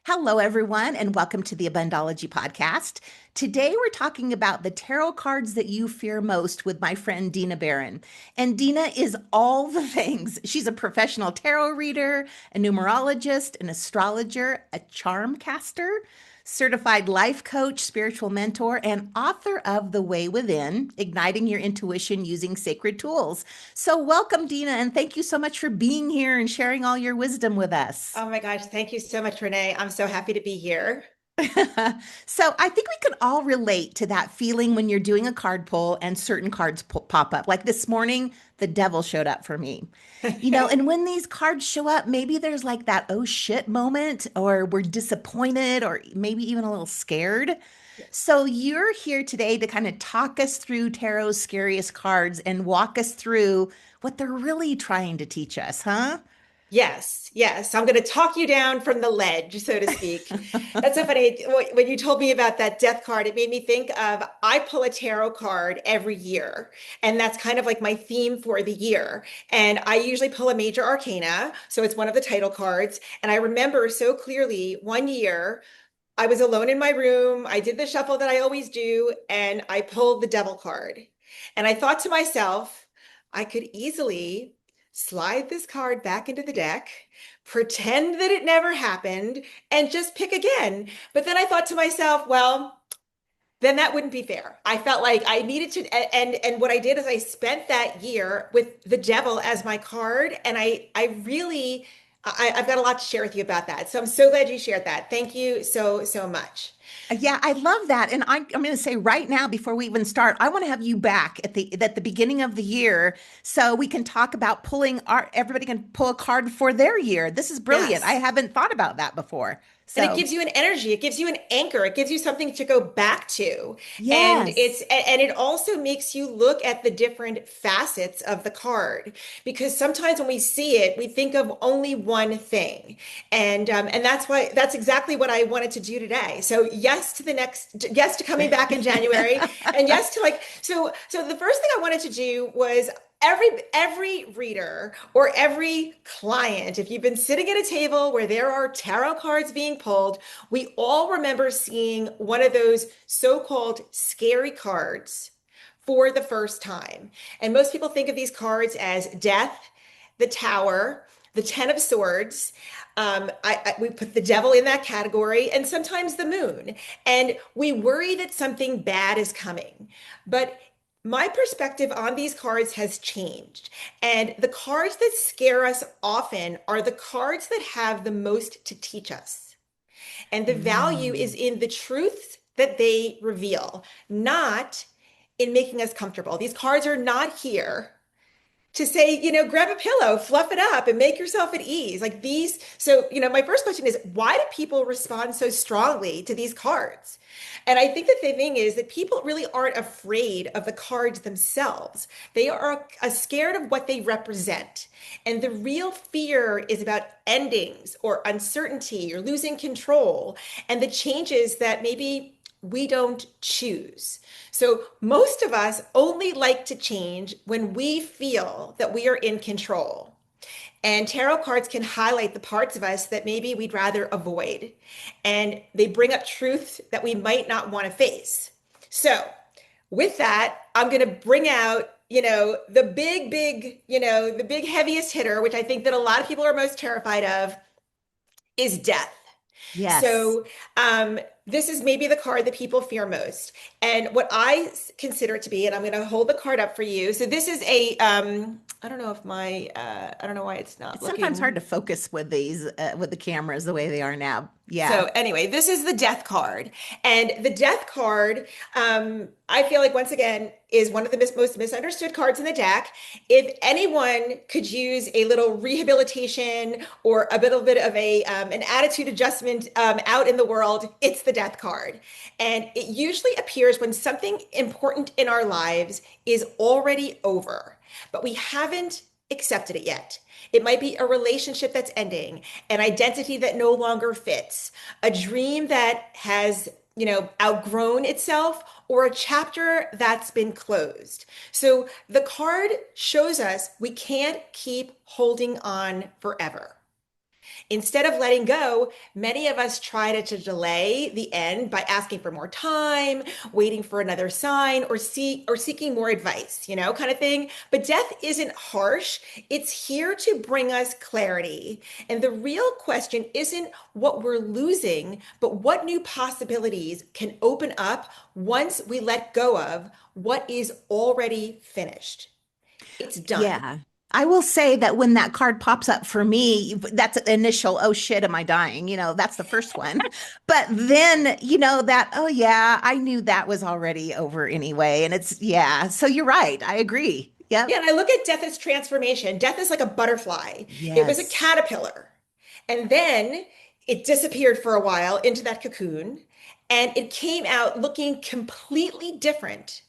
Hello, everyone, and welcome to the Abundology podcast. Today, we're talking about the tarot cards that you fear most with my friend Dina Berrin. And Dina is all the things. She's a professional tarot reader, a numerologist, an astrologer, a charm caster, certified life coach, spiritual mentor, and author of The Way Within, Igniting Your Intuition Using Sacred Tools. So, welcome, Dina, and thank you so much for being here and sharing all your wisdom with us. Oh my gosh, thank you so much, Renee. I'm so happy to be here. So I think we can all relate to that feeling when you're doing a card pull and certain cards pop up. Like this morning, the devil showed up for me. And when these cards show up, maybe there's like that oh shit moment, or we're disappointed, or maybe even a little scared. So you're here today to kind of talk us through tarot's scariest cards and walk us through what they're really trying to teach us, huh? Yes, yes. I'm going to talk you down from the ledge, so to speak. That's so funny. When you told me about that death card, it made me think of I pull a tarot card every year, and that's kind of like my theme for the year. And I usually pull a major arcana, so it's one of the title cards. And I remember so clearly one year I was alone in my room. I did the shuffle that I always do, and I pulled the devil card. And I thought to myself, I could easily slide this card back into the deck, pretend that it never happened, and just pick again. But then I thought to myself, well, then that wouldn't be fair. I felt like I needed to, and what I did is I spent that year with the devil as my card, and I've got a lot to share with you about that. So I'm so glad you shared that. Thank you so much. Yeah, I love that. And I'm going to say right now, before we even start, I want to have you back at the beginning of the year so we can talk about everybody can pull a card for their year. This is brilliant. I Yes. haven't thought about that before. And it So, gives you an energy, it gives you an anchor, it gives you something to go back to. yes. And it also makes you look at the different facets of the card, because sometimes when we see it, we think of only one thing. And that's exactly what I wanted to do today. So yes to coming back in January, and yes to so the first thing I wanted to do was every reader or every client, if you've been sitting at a table where there are tarot cards being pulled, we all remember seeing one of those so-called scary cards for the first time. And most people think of these cards as death, the tower, the 10 of swords. We put the devil in that category, and sometimes the moon. And we worry that something bad is coming. But my perspective on these cards has changed. And the cards that scare us often are the cards that have the most to teach us. And the value is Mm. in the truths that they reveal, not in making us comfortable. These cards are not here to say, grab a pillow, fluff it up, and make yourself at ease. Like these. So, my first question is, why do people respond so strongly to these cards? And I think that the thing is that people really aren't afraid of the cards themselves. They are scared of what they represent. And the real fear is about endings or uncertainty or losing control and the changes that maybe we don't choose. So most of us only like to change when we feel that we are in control. And tarot cards can highlight the parts of us that maybe we'd rather avoid. And they bring up truths that we might not want to face. So, with that, I'm going to bring out, the big heaviest hitter, which I think that a lot of people are most terrified of, is death. Yes. So, this is maybe the card that people fear most. And what I consider it to be, and I'm going to hold the card up for you. So, this is I don't know if I don't know why it's not It's sometimes hard looking. to focus with with the cameras the way they are now. Yeah. So anyway, this is the death card. And the death card, I feel like once again, is one of the most misunderstood cards in the deck. If anyone could use a little rehabilitation or a little bit of an attitude adjustment out in the world, it's the death card. And it usually appears when something important in our lives is already over, but we haven't accepted it yet. It might be a relationship that's ending, an identity that no longer fits, a dream that has, outgrown itself, or a chapter that's been closed. So the card shows us we can't keep holding on forever. Instead of letting go, many of us try to delay the end by asking for more time, waiting for another sign, or seeking more advice, kind of thing. But death isn't harsh. It's here to bring us clarity. And the real question isn't what we're losing, but what new possibilities can open up once we let go of what is already finished. It's done. Yeah. I will say that when that card pops up for me, that's the initial, oh shit, am I dying? That's the first one. But then, that, oh yeah, I knew that was already over anyway. And it's, yeah. So you're right. I agree. Yeah, Yep. and I look at death as transformation. Death is like a butterfly. It was a Yes. caterpillar. And then it disappeared for a while into that cocoon, and it came out looking completely different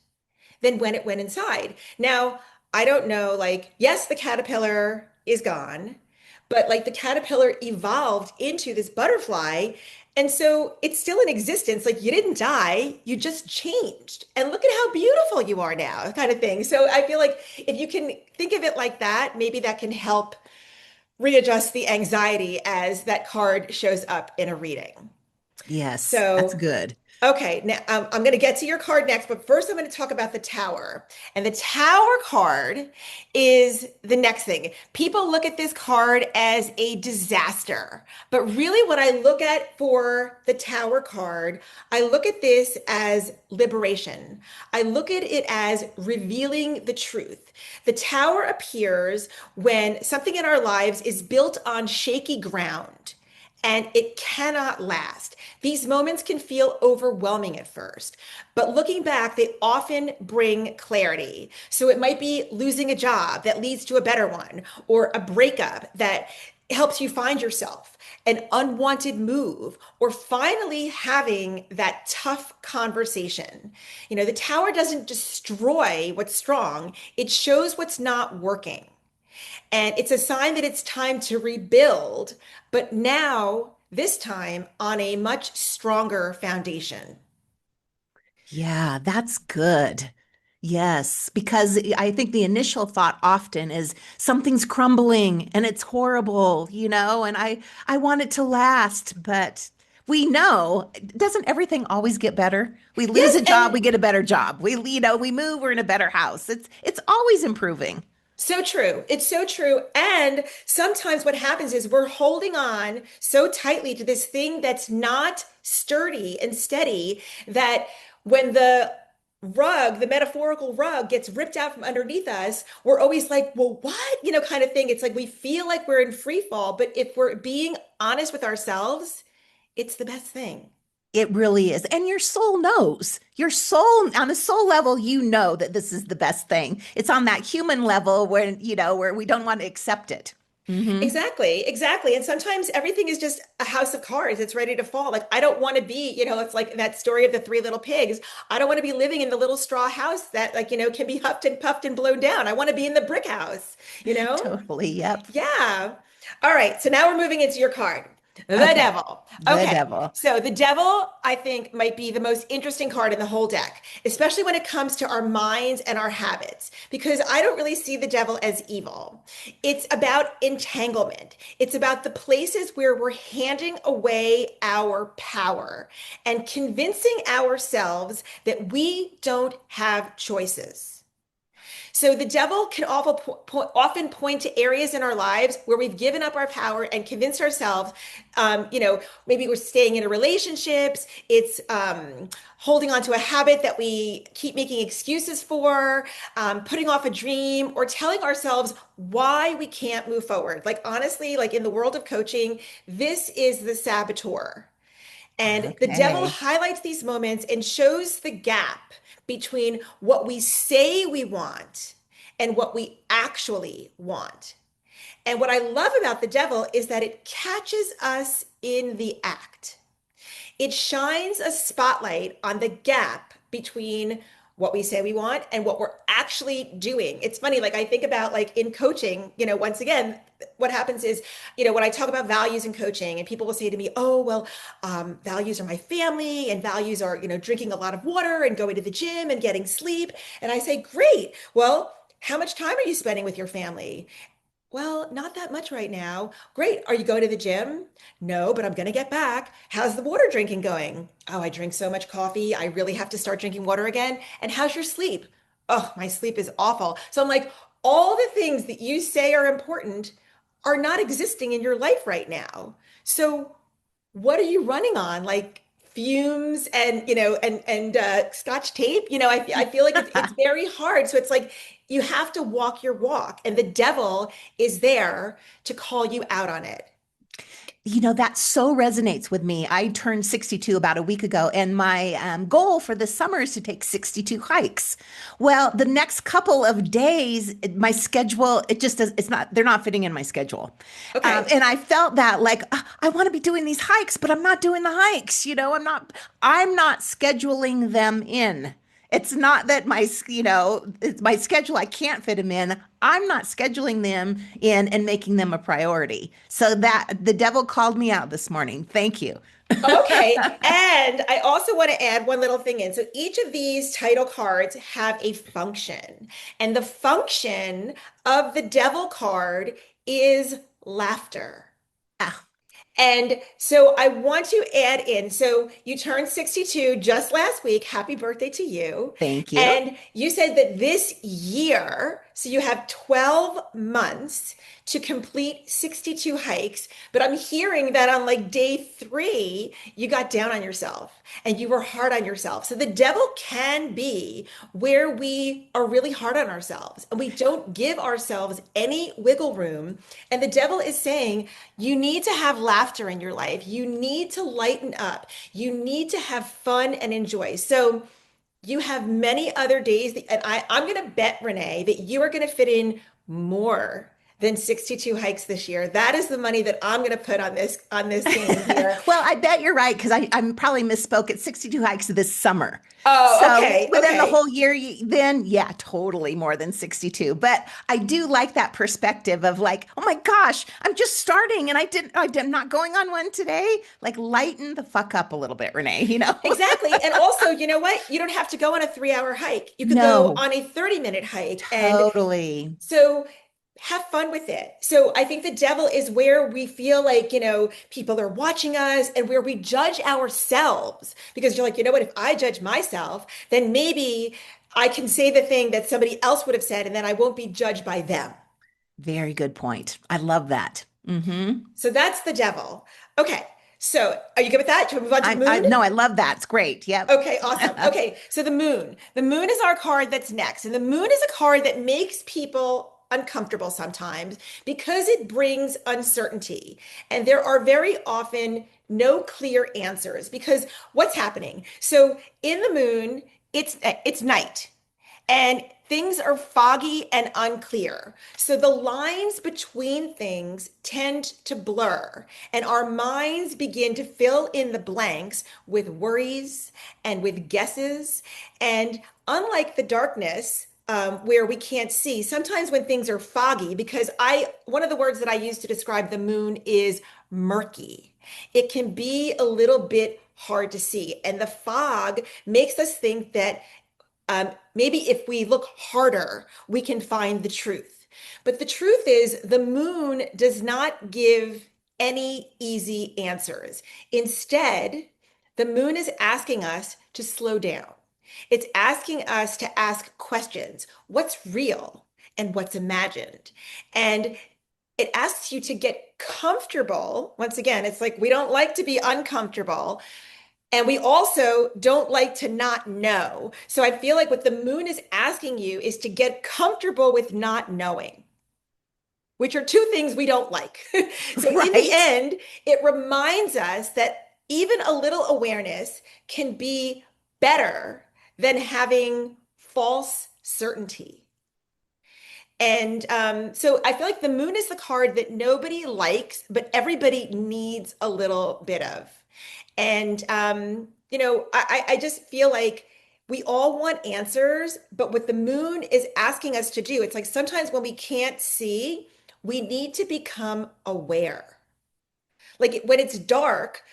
than when it went inside. Now, I don't know, like, yes, the caterpillar is gone, but like the caterpillar evolved into this butterfly. And so it's still in existence. Like you didn't die, you just changed. And look at how beautiful you are now, kind of thing. So I feel like if you can think of it like that, maybe that can help readjust the anxiety as that card shows up in a reading. Yes. That's So good. okay, now I'm going to get to your card next, but first I'm going to talk about the tower. And the tower card is the next thing. People look at this card as a disaster, but really what I look at for the tower card, I look at this as liberation. I look at it as revealing the truth. The tower appears when something in our lives is built on shaky ground and it cannot last. These moments can feel overwhelming at first, but looking back, they often bring clarity. So it might be losing a job that leads to a better one, or a breakup that helps you find yourself, an unwanted move, or finally having that tough conversation. The tower doesn't destroy what's strong, it shows what's not working. And it's a sign that it's time to rebuild, but now, this time on a much stronger foundation. Yeah, that's good. Yes, because I think the initial thought often is something's crumbling and it's horrible, and I want it to last, but we know, doesn't everything always get better? We lose Yes, a job, and we get a better job. We move, we're in a better house. It's always improving. so true. It's so true. And sometimes what happens is we're holding on so tightly to this thing that's not sturdy and steady that when the metaphorical rug gets ripped out from underneath us, we're always like, well, what? Kind of thing. It's like we feel like we're in free fall, but if we're being honest with ourselves, it's the best thing. It really is. And your soul knows. Your soul, on a soul level, you know that this is the best thing. It's on that human level where we don't want to accept it. Hmm. Exactly, exactly. And sometimes everything is just a house of cards. It's ready to fall. Like, I don't want to be, it's like that story of the three little pigs. I don't want to be living in the little straw house that, like, can be huffed and puffed and blown down. I want to be in the brick house, you know? Totally. Yep. Yeah. All right. So now we're moving into your card. The Okay. devil. The Okay. devil. So the devil, I think, might be the most interesting card in the whole deck, especially when it comes to our minds and our habits, because I don't really see the devil as evil. It's about entanglement. It's about the places where we're handing away our power and convincing ourselves that we don't have choices. So the devil can often point to areas in our lives where we've given up our power and convinced ourselves, maybe we're staying in a relationships. It's holding on to a habit that we keep making excuses for, putting off a dream, or telling ourselves why we can't move forward. Like honestly, like in the world of coaching, this is the saboteur. And the devil Okay. highlights these moments and shows the gap between what we say we want and what we actually want. And what I love about the devil is that it catches us in the act. It shines a spotlight on the gap between what we say we want and what we're actually doing. It's funny, like I think about like in coaching, once again, what happens is, when I talk about values in coaching and people will say to me, oh, well, values are my family and values are, drinking a lot of water and going to the gym and getting sleep. And I say, great. Well, how much time are you spending with your family? Well, not that much right now. Great. Are you going to the gym? No, but I'm going to get back. How's the water drinking going? Oh, I drink so much coffee. I really have to start drinking water again. And how's your sleep? Oh, my sleep is awful. So I'm like, all the things that you say are important are not existing in your life right now. So what are you running on? Like fumes and scotch tape? I feel like it's very hard. So it's like you have to walk your walk, and the devil is there to call you out on it. That so resonates with me. I turned 62 about a week ago, and my goal for this summer is to take 62 hikes. Well, the next couple of days, my schedule, it just does, it's not, they're not fitting in my schedule. Okay. And I felt that like, I want to be doing these hikes, but I'm not doing the hikes. I'm not scheduling them in. It's not that it's my schedule, I can't fit them in. I'm not scheduling them in and making them a priority. So that the devil called me out this morning. Thank you. Okay. And I also want to add one little thing in. So each of these title cards have a function, and the function of the devil card is laughter. Ah, And so I want to add in, so you turned 62 just last week. Happy birthday to you. thank you. And you said that this year, so you have 12 months to complete 62 hikes. But I'm hearing that on like day 3, you got down on yourself and you were hard on yourself. So the devil can be where we are really hard on ourselves and we don't give ourselves any wiggle room. And the devil is saying, you need to have laughter in your life. You need to lighten up. You need to have fun and enjoy. So you have many other days and I'm going to bet, Renee, that you are going to fit in more than 62 hikes this year. That is the money that I'm going to put on this game here. Well, I bet you're right because I'm probably misspoke. It's 62 hikes this summer. Oh, So okay, within the okay. whole year, then yeah, totally more than 62. But I do like that perspective of like, oh my gosh, I'm just starting and I'm not going on one today. Like lighten the fuck up a little bit, Renee. Exactly. And also, you know what? You don't have to go on a 3-hour hike. You could go No, on a 30-minute hike. And totally. so have fun with it. So I think the devil is where we feel like, people are watching us and where we judge ourselves because you're like, you know what? If I judge myself, then maybe I can say the thing that somebody else would have said and then I won't be judged by them. Very good point. I love that. So that's the devil. Okay. So are you good with that? Should we move on to the I moon? no, I love that. It's great. Yep. Okay, awesome. Okay, so the moon. The moon is our card that's next. And the moon is a card that makes people uncomfortable sometimes because it brings uncertainty. And there are very often no clear answers because what's happening? So in the moon, it's night and things are foggy and unclear. So the lines between things tend to blur, and our minds begin to fill in the blanks with worries and with guesses. And unlike the darkness, where we can't see, sometimes when things are foggy, because one of the words that I use to describe the moon is murky. It can be a little bit hard to see, and the fog makes us think that maybe if we look harder, we can find the truth. But the truth is, the moon does not give any easy answers. Instead, the moon is asking us to slow down. It's asking us to ask questions. What's real and what's imagined? And it asks you to get comfortable. Once again, it's like we don't like to be uncomfortable. And we also don't like to not know. So I feel like what the moon is asking you is to get comfortable with not knowing, which are two things we don't like. So in the Right. end, it reminds us that even a little awareness can be better than having false certainty. And so I feel like the moon is the card that nobody likes, but everybody needs a little bit of. And I just feel like we all want answers, but what the moon is asking us to do, it's like sometimes when we can't see, we need to become aware. Like when it's dark,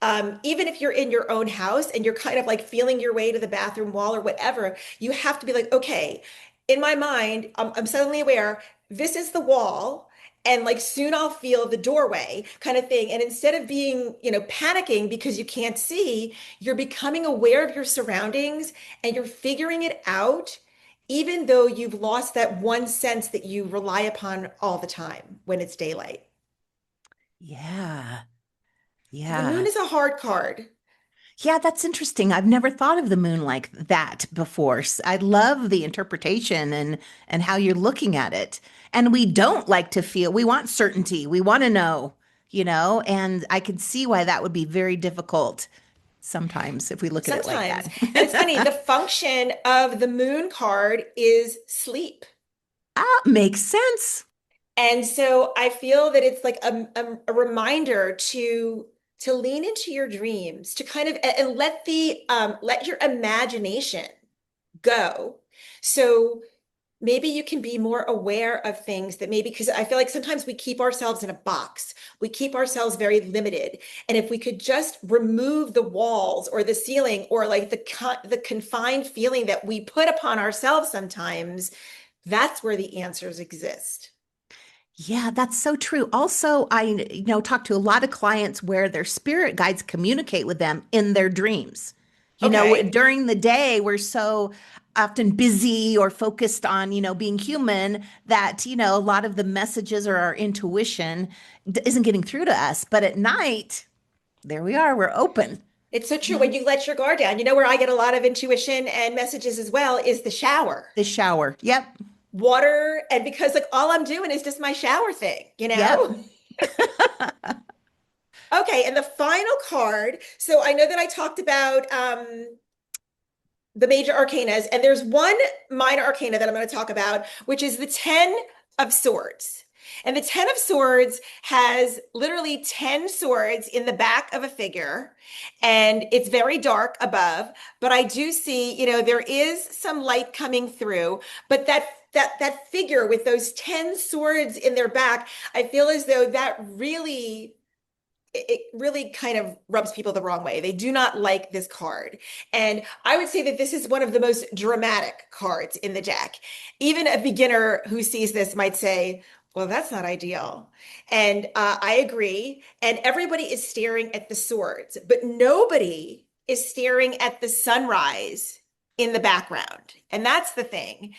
even if you're in your own house and you're kind of like feeling your way to the bathroom wall or whatever, you have to be like, okay, in my mind, I'm suddenly aware this is the wall and like soon I'll feel the doorway kind of thing. And instead of being, panicking because you can't see, you're becoming aware of your surroundings and you're figuring it out, even though you've lost that one sense that you rely upon all the time when it's daylight. Yeah. So the moon Yeah. is a hard card. Yeah, that's interesting. I've never thought of the moon like that before. I love the interpretation and how you're looking at it. And we don't like to feel, we want certainty. We want to know, and I can see why that would be very difficult sometimes if we look at it like Sometimes. And it's funny, the that. function of the moon card is sleep. Ah, makes sense. And so I feel that it's like a reminder to lean into your dreams, to kind of and let your imagination go. So maybe you can be more aware of things that maybe because I feel like sometimes we keep ourselves in a box. We keep ourselves very limited. And if we could just remove the walls or the ceiling or like the confined feeling that we put upon ourselves sometimes, that's where the answers exist. Yeah, that's so true. Also, I talk to a lot of clients where their spirit guides communicate with them in their dreams. Okay. During the day, we're so often busy or focused on, being human that, a lot of the messages or our intuition isn't getting through to us. But at night, there we are, we're open. It's so You true. When know, you let your guard down, where I get a lot of intuition and messages as well is the shower. the shower. Yep. Water, and because like all I'm doing is just my shower thing, you Yep. know? Okay, and the final card. So I know that I talked about the major arcanas, and there's one minor arcana that I'm going to talk about, which is the 10 of Swords. And the 10 of Swords has literally 10 swords in the back of a figure, and it's very dark above. But I do see, there is some light coming through, but that figure with those 10 swords in their back, I feel as though that really kind of rubs people the wrong way. They do not like this card. And I would say that this is one of the most dramatic cards in the deck. Even a beginner who sees this might say, well, that's not ideal. And I agree. And everybody is staring at the swords, but nobody is staring at the sunrise in the background. And that's the thing.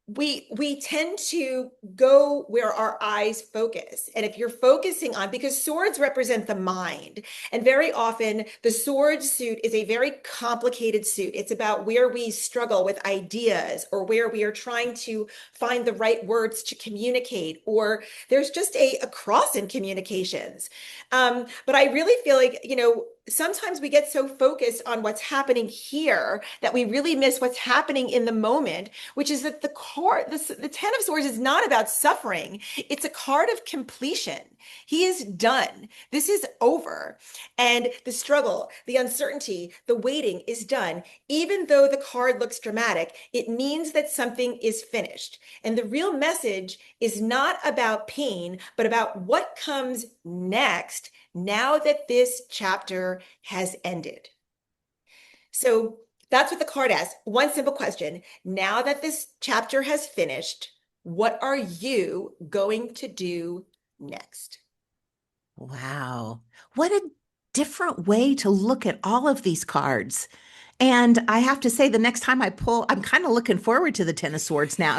We tend to go where our eyes focus, and if you're focusing on, because swords represent the mind, and very often the sword suit is a very complicated suit. It's about where we struggle with ideas, or where we are trying to find the right words to communicate, or there's just a cross in communications. But I really feel like, sometimes we get so focused on what's happening here that we really miss what's happening in the moment, which is that the 10 of Swords is not about suffering. It's a card of completion. He is done. This is over. And the struggle, the uncertainty, the waiting is done. Even though the card looks dramatic, it means that something is finished. And the real message is not about pain, but about what comes next now that this chapter has ended. So that's what the card asks. One simple question. Now that this chapter has finished, what are you going to do next? Wow. What a different way to look at all of these cards. And I have to say, the next time I pull, I'm kind of looking forward to the Ten of Swords now,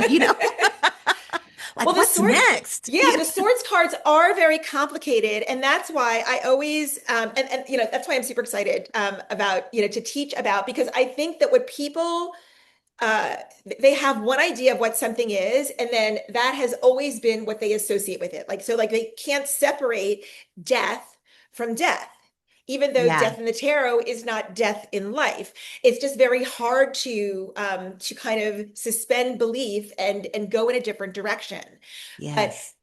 Well, like the what's swords, next? yeah, the swords cards are very complicated, and that's why I always, and that's why I'm super excited about, to teach about, because I think that what people uh, they have one idea of what something is, and then that has always been what they associate with it. Like, so like they can't separate death from death. Even though Yeah. death in the tarot is not death in life, it's just very hard to kind of suspend belief and go in a different direction. But Yes.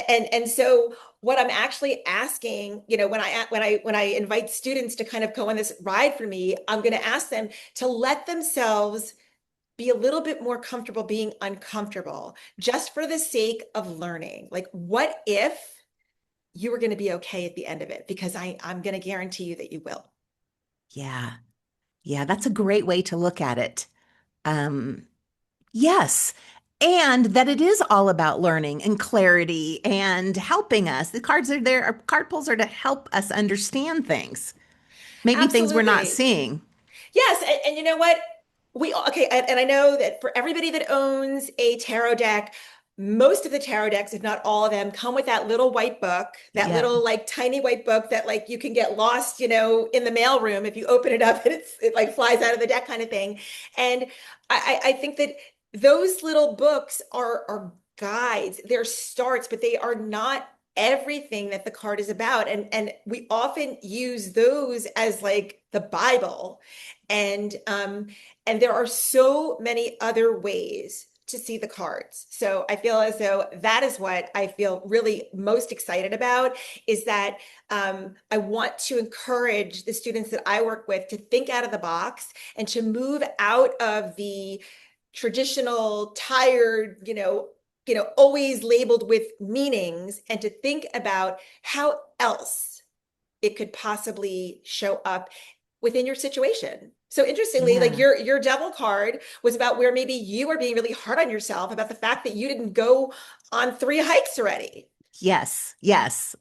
and so what I'm actually asking, when I invite students to kind of go on this ride for me, I'm going to ask them to let themselves be a little bit more comfortable being uncomfortable, just for the sake of learning. Like, what if you were going to be okay at the end of it? Because I'm going to guarantee you that you will. Yeah. Yeah. That's a great way to look at it. Um, yes. and that it is all about learning and clarity and helping us. The cards are there, our card pulls are to help us understand things, maybe things we're not Absolutely. seeing. Yes, and you know what? Okay, and I know that for everybody that owns a tarot deck, most of the tarot decks, if not all of them, come with that little white book, that Yeah. little like tiny white book that like you can get lost, in the mail room if you open it up and it like flies out of the deck kind of thing. And I think that those little books are guides, they're starts, but they are not everything that the card is about. And we often use those as like the Bible. And there are so many other ways to see the cards. So I feel as though that is what I feel really most excited about is that I want to encourage the students that I work with to think out of the box and to move out of the traditional, tired, always labeled with meanings and to think about how else it could possibly show up within your situation. So interestingly, like Yeah. your devil card was about where maybe you are being really hard on yourself about the fact that you didn't go on 3 hikes already Yes. Yes.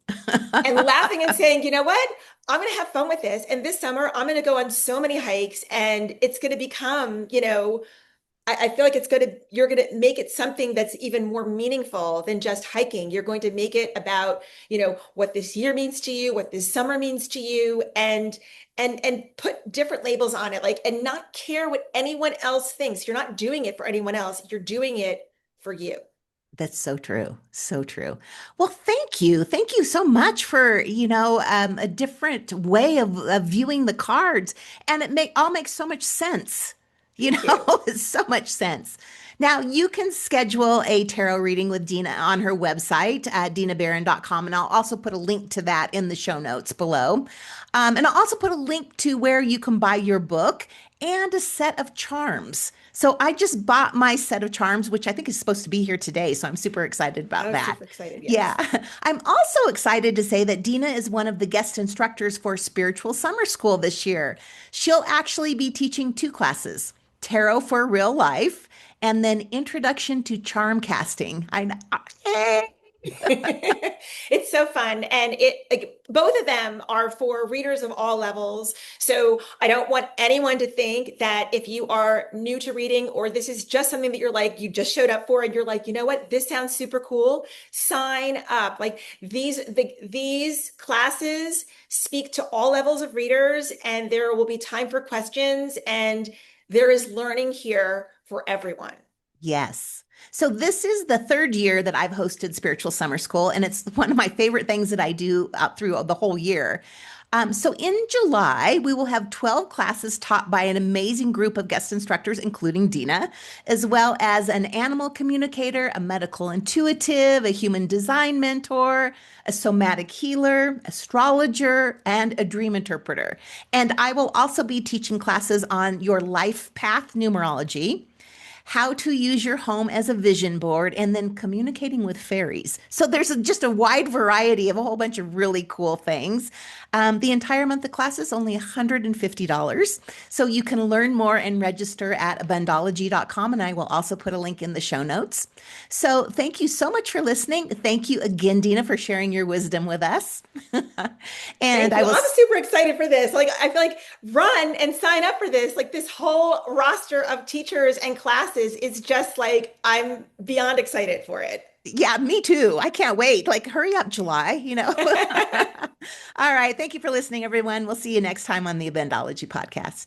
and laughing and saying, you know what? I'm going to have fun with this. And this summer, I'm going to go on so many hikes and it's going to become, I feel like you're going to make it something that's even more meaningful than just hiking. You're going to make it about, what this year means to you, what this summer means to you, and put different labels on it, like, and not care what anyone else thinks. You're not doing it for anyone else. You're doing it for you. That's so true. So true. Well, thank you. Thank you so much for, a different way of viewing the cards. And all makes so much sense. Thank you. It's so much sense. Now, you can schedule a tarot reading with Dina on her website at dinaberrin.com. And I'll also put a link to that in the show notes below. And I'll also put a link to where you can buy your book and a set of charms. So I just bought my set of charms, which I think is supposed to be here today. So I'm super excited about I was that. super excited. Yeah. Yes. I'm also excited to say that Dina is one of the guest instructors for Spiritual Summer School this year. She'll actually be teaching 2 classes, Tarot for Real Life and then Introduction to Charm Casting. It's so fun. And both of them are for readers of all levels. So I don't want anyone to think that if you are new to reading or this is just something that you're like, you just showed up for and you're like, you know what, this sounds super cool. Sign up. Like these classes speak to all levels of readers and there will be time for questions and there is learning here for everyone. Yes. So this is the third year that I've hosted Spiritual Summer School, and it's one of my favorite things that I do through the whole year. So in July, we will have 12 classes taught by an amazing group of guest instructors, including Dina, as well as an animal communicator, a medical intuitive, a human design mentor, a somatic healer, astrologer, and a dream interpreter. And I will also be teaching classes on your life path numerology, how to use your home as a vision board, and then communicating with fairies. So there's just a wide variety of a whole bunch of really cool things. The entire month of class is only $150. So you can learn more and register at abundology.com. And I will also put a link in the show notes. So thank you so much for listening. Thank you again, Dina, for sharing your wisdom with us. And Thank I you. will. I'm super excited for this. Like, I feel like run and sign up for this. Like, this whole roster of teachers and classes is just like, I'm beyond excited for it. Yeah, me too. I can't wait. Like, hurry up, July. All right. Thank you for listening, everyone. We'll see you next time on the Abundology podcast.